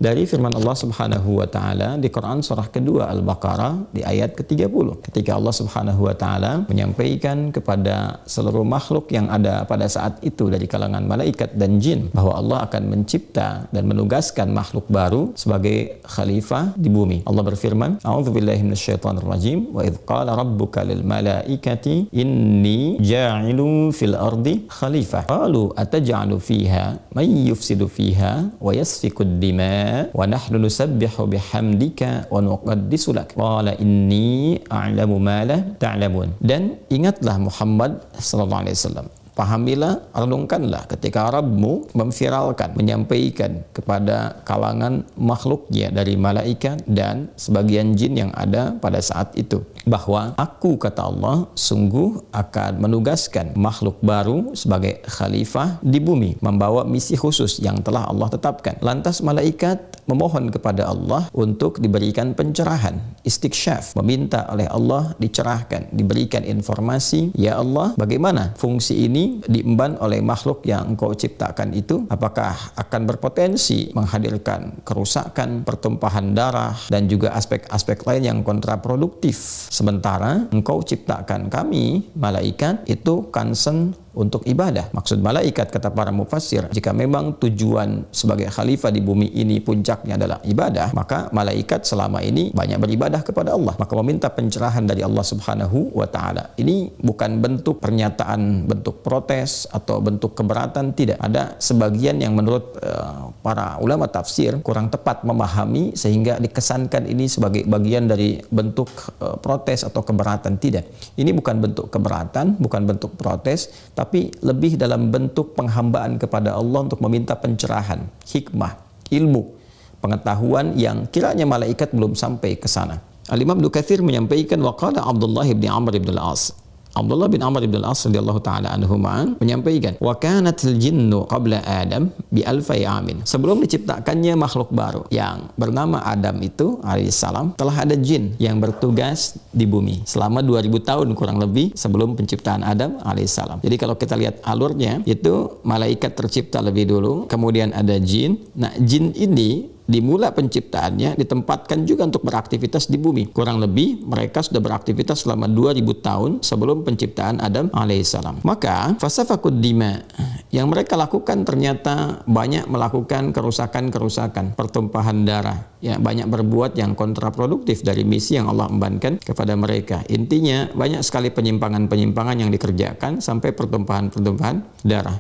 Dari firman Allah Subhanahu wa taala di Quran surah kedua Al-Baqarah di ayat ke-30. Ketika Allah Subhanahu wa taala menyampaikan kepada seluruh makhluk yang ada pada saat itu dari kalangan malaikat dan jin bahwa Allah akan mencipta dan menugaskan makhluk baru sebagai khalifah di bumi. Allah berfirman, "A'udzubillahi minasyaitonir rajim. Wa idz qala rabbuka lil malaikati inni ja'ilun fil ardi khalifah. Qalu ataj'alu fiha may yufsidu fiha wa yasfikud dima wa nahnu nusabbihu bihamdika wa nuqaddisu lak. Qala inni a'lamu ma la ta'lamun." Dan ingatlah Muhammad sallallahu alaihi wasallam, pahamilah, renungkanlah ketika Rabbmu memviralkan, menyampaikan kepada kalangan makhluknya dari malaikat dan sebagian jin yang ada pada saat itu bahwa aku, kata Allah, sungguh akan menugaskan makhluk baru sebagai khalifah di bumi, membawa misi khusus yang telah Allah tetapkan. Lantas malaikat memohon kepada Allah untuk diberikan pencerahan, istiksyaf, meminta oleh Allah dicerahkan, diberikan informasi, ya Allah, bagaimana fungsi ini diemban oleh makhluk yang Engkau ciptakan itu? Apakah akan berpotensi menghadirkan kerusakan, pertumpahan darah, dan juga aspek-aspek lain yang kontraproduktif? Sementara Engkau ciptakan kami, malaikat, itu concern untuk ibadah. Maksud malaikat, kata para mufassir, jika memang tujuan sebagai khalifah di bumi ini puncaknya adalah ibadah, maka malaikat selama ini banyak beribadah kepada Allah, maka meminta pencerahan dari Allah Subhanahu wa taala. Ini bukan bentuk pernyataan, bentuk protes atau bentuk keberatan, tidak. Ada sebagian yang menurut para ulama tafsir kurang tepat memahami sehingga dikesankan ini sebagai bagian dari bentuk protes atau keberatan. Tidak. Ini bukan bentuk keberatan, bukan bentuk protes, tapi lebih dalam bentuk penghambaan kepada Allah untuk meminta pencerahan, hikmah, ilmu, pengetahuan yang kiranya malaikat belum sampai ke sana. Al-Imam Ibnu Katsir menyampaikan, waqala Abdullah bin Amr bin al-As. Abdullah bin Amr bin al-As radhiyallahu taala anhuma menyampaikan, wa kanatil jinnu qabla Adam bi alfi amin. Sebelum diciptakannya makhluk baru yang bernama Adam itu alaihissalam, telah ada jin yang bertugas di bumi selama 2000 tahun kurang lebih sebelum penciptaan Adam alaihissalam. Jadi kalau kita lihat alurnya, itu malaikat tercipta lebih dulu, kemudian ada jin. Nah, jin ini dimula penciptaannya ditempatkan juga untuk beraktivitas di bumi. Kurang lebih mereka sudah beraktivitas selama 2000 tahun sebelum penciptaan Adam alaihissalam. Maka fasafakud dima, yang mereka lakukan ternyata banyak melakukan kerusakan-kerusakan, pertumpahan darah, ya, banyak berbuat yang kontraproduktif dari misi yang Allah embankan kepada mereka. Intinya banyak sekali penyimpangan-penyimpangan yang dikerjakan sampai pertumpahan-pertumpahan darah.